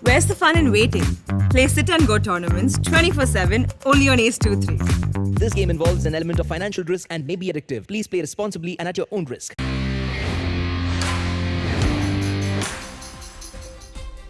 Where's the fun in waiting? Play Sit and Go tournaments 24/7 only on Ace 2-3. This game involves an element of financial risk and may be addictive. Please play responsibly and at your own risk.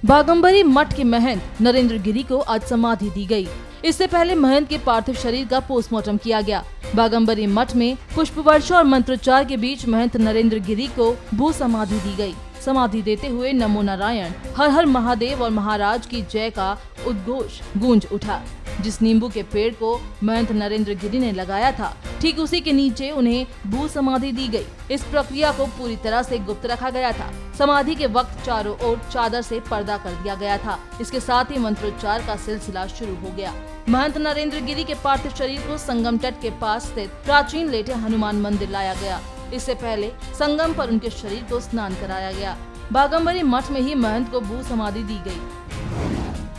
Bagambari मठ के महंत नरेंद्र गिरी को आज समाधि दी गई। इससे पहले महंत के पार्थिव शरीर का पोस्टमार्टम किया गया। बागंबरी मठ में पुष्प वर्षा और मंत्रोच्चार के बीच महंत नरेंद्र गिरी को भू समाधि दी गई। समाधि देते हुए नमो नारायण, हर हर महादेव और महाराज की जय का उद्घोष गूंज उठा। जिस नींबू के पेड़ को महंत नरेंद्र गिरी ने लगाया था, ठीक उसी के नीचे उन्हें भू समाधि दी गई। इस प्रक्रिया को पूरी तरह से गुप्त रखा गया था। समाधि के वक्त चारों ओर चादर से पर्दा कर दिया गया था। इसके साथ ही मंत्रोच्चार का सिलसिला शुरू हो गया। महंत नरेंद्र गिरी के पार्थिव शरीर को संगम तट के पास स्थित प्राचीन लेटे हनुमान मंदिर लाया गया। इससे पहले संगम पर उनके शरीर को स्नान कराया गया। बागंबरी मठ में ही महंत को भू समाधि दी गई।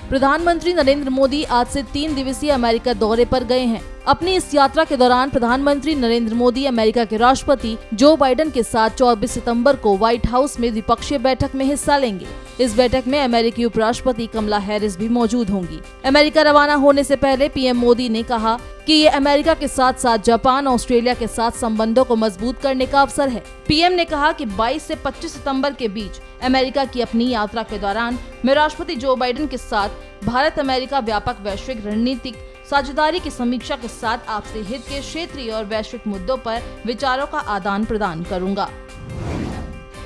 प्रधानमंत्री नरेंद्र मोदी आज से 3 दिवसीय अमेरिका दौरे पर गए हैं। अपनी इस यात्रा के दौरान प्रधानमंत्री नरेंद्र मोदी अमेरिका के राष्ट्रपति जो बाइडेन के साथ 24 सितंबर को व्हाइट हाउस में द्विपक्षीय बैठक में हिस्सा लेंगे। इस बैठक में अमेरिकी उपराष्ट्रपति कमला हैरिस भी मौजूद होंगी। अमेरिका रवाना होने से पहले पीएम मोदी ने कहा कि ये अमेरिका के साथ साथ जापान, ऑस्ट्रेलिया के साथ संबंधों को मजबूत करने का अवसर है। पीएम ने कहा कि 22 से 25 सितंबर के बीच अमेरिका की अपनी यात्रा के दौरान मैं राष्ट्रपति जो बाइडेन के साथ भारत अमेरिका व्यापक वैश्विक रणनीतिक साझेदारी की समीक्षा के साथ आपसी हित के क्षेत्रीय और वैश्विक मुद्दों पर विचारों का आदान प्रदान करूंगा।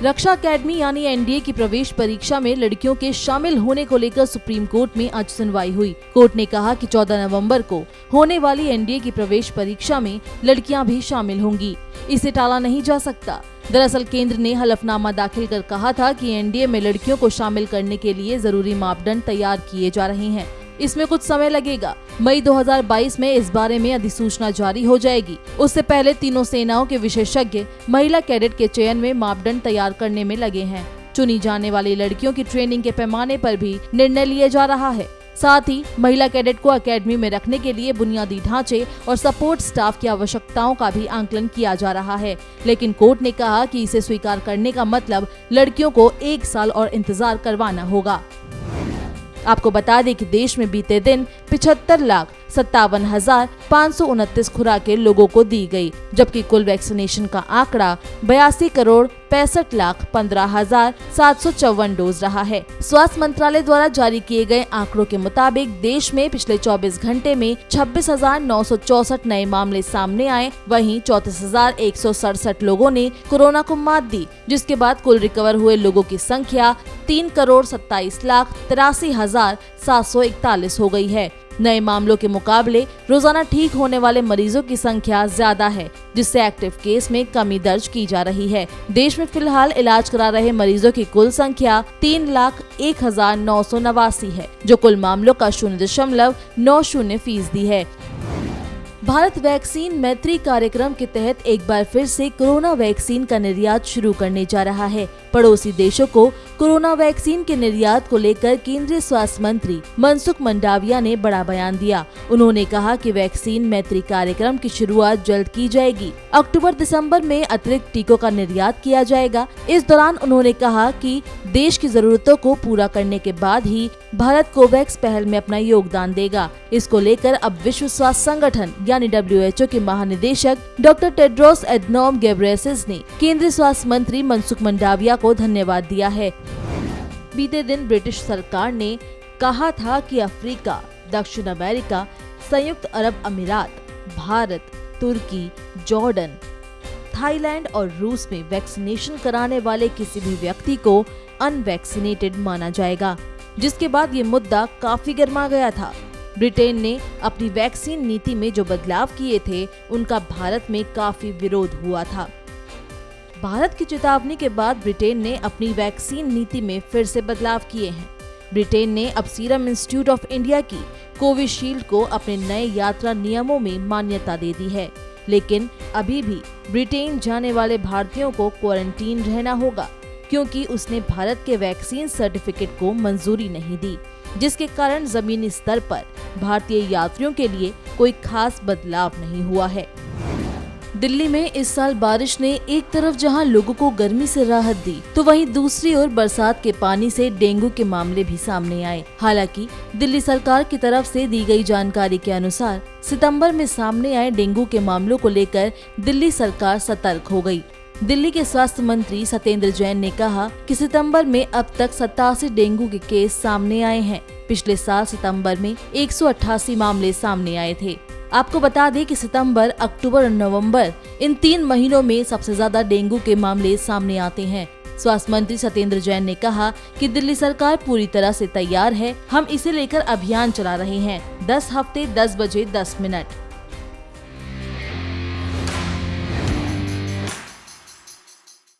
रक्षा अकेडमी यानी एनडीए की प्रवेश परीक्षा में लड़कियों के शामिल होने को लेकर सुप्रीम कोर्ट में आज सुनवाई हुई। कोर्ट ने कहा कि 14 नवंबर को होने वाली एनडीए की प्रवेश परीक्षा में लड़कियां भी शामिल होंगी। इसे टाला नहीं जा सकता। दरअसल केंद्र ने हलफनामा दाखिल कर कहा था कि एनडीए में लड़कियों को शामिल करने के लिए जरूरी मापदंड तैयार किए जा रहे हैं। इसमें कुछ समय लगेगा। मई 2022 में इस बारे में अधिसूचना जारी हो जाएगी। उससे पहले तीनों सेनाओं के विशेषज्ञ महिला कैडेट के चयन में मापदंड तैयार करने में लगे हैं। चुनी जाने वाली लड़कियों की ट्रेनिंग के पैमाने पर भी निर्णय लिया जा रहा है। साथ ही महिला कैडेट को एकेडमी में रखने के लिए बुनियादी ढांचे और सपोर्ट स्टाफ की आवश्यकताओं का भी आंकलन किया जा रहा है। लेकिन कोर्ट ने कहा कि इसे स्वीकार करने का मतलब लड़कियों को 1 साल और इंतजार करवाना होगा। आपको बता दें कि देश में बीते दिन 75,57,529 खुराकें लोगों को दी गई, जबकि कुल वैक्सीनेशन का आंकड़ा 82,65,15,754 डोज रहा है। स्वास्थ्य मंत्रालय द्वारा जारी किए गए आंकड़ों के मुताबिक देश में पिछले 24 घंटे में 26,964 नए मामले सामने आए। वहीं 34,167 लोगों ने कोरोना को मात दी, जिसके बाद कुल रिकवर हुए लोगों की संख्या 3,27,83,741 हो गई है। नए मामलों के मुकाबले रोजाना ठीक होने वाले मरीजों की संख्या ज्यादा है, जिससे एक्टिव केस में कमी दर्ज की जा रही है। देश में फिलहाल इलाज करा रहे मरीजों की कुल संख्या 3,01,989 है, जो कुल मामलों का 0.90% है। भारत वैक्सीन मैत्री कार्यक्रम के तहत एक बार फिर से कोरोना वैक्सीन का निर्यात शुरू करने जा रहा है। पड़ोसी देशों को कोरोना वैक्सीन के निर्यात को लेकर केंद्रीय स्वास्थ्य मंत्री मनसुख मंडाविया ने बड़ा बयान दिया। उन्होंने कहा कि वैक्सीन मैत्री कार्यक्रम की शुरुआत जल्द की जाएगी। अक्टूबर-दिसंबर में अतिरिक्त टीकों का निर्यात किया जाएगा। इस दौरान उन्होंने कहा कि देश की जरूरतों को पूरा करने के बाद ही भारत कोवैक्स पहल में अपना योगदान देगा। इसको लेकर अब विश्व स्वास्थ्य संगठन यानी WHO के महानिदेशक डॉक्टर टेड्रोस एडनॉम घेब्रेयेसस ने केंद्रीय स्वास्थ्य मंत्री मनसुख मंडाविया को धन्यवाद दिया है। बीते दिन ब्रिटिश सरकार ने कहा था कि अफ्रीका, दक्षिण अमेरिका, संयुक्त अरब अमीरात, भारत, तुर्की, जॉर्डन, थाईलैंड और रूस में वैक्सीनेशन कराने वाले किसी भी व्यक्ति को अनवैक्सीनेटेड माना जाएगा, जिसके बाद ये मुद्दा काफी गर्मा गया था। ब्रिटेन ने अपनी वैक्सीन नीति में जो बदलाव किए थे, उनका भारत में काफी विरोध हुआ था। भारत की चेतावनी के बाद ब्रिटेन ने अपनी वैक्सीन नीति में फिर से बदलाव किए हैं। ब्रिटेन ने अब सीरम इंस्टीट्यूट ऑफ इंडिया की कोविशील्ड को अपने नए यात्रा नियमों में मान्यता दे दी है, लेकिन अभी भी ब्रिटेन जाने वाले भारतीयों को क्वारंटीन रहना होगा, क्योंकि उसने भारत के वैक्सीन सर्टिफिकेट को मंजूरी नहीं दी, जिसके कारण जमीनी स्तर पर भारतीय यात्रियों के लिए कोई खास बदलाव नहीं हुआ है। दिल्ली में इस साल बारिश ने एक तरफ जहां लोगों को गर्मी से राहत दी, तो वहीं दूसरी ओर बरसात के पानी से डेंगू के मामले भी सामने आए। हालांकि दिल्ली सरकार की तरफ से दी गई जानकारी के अनुसार सितंबर में सामने आए डेंगू के मामलों को लेकर दिल्ली सरकार सतर्क हो गई। दिल्ली के स्वास्थ्य मंत्री सत्येंद्र जैन ने कहा कि सितंबर में अब तक 87 डेंगू के केस सामने आए हैं। पिछले साल सितंबर में 188 मामले सामने आए थे। आपको बता दें कि सितंबर, अक्टूबर और नवंबर इन 3 महीनों में सबसे ज्यादा डेंगू के मामले सामने आते हैं। स्वास्थ्य मंत्री सत्येंद्र जैन ने कहा कि दिल्ली सरकार पूरी तरह से तैयार है। हम इसे लेकर अभियान चला रहे हैं। 10 हफ्ते 10 बजे 10 मिनट।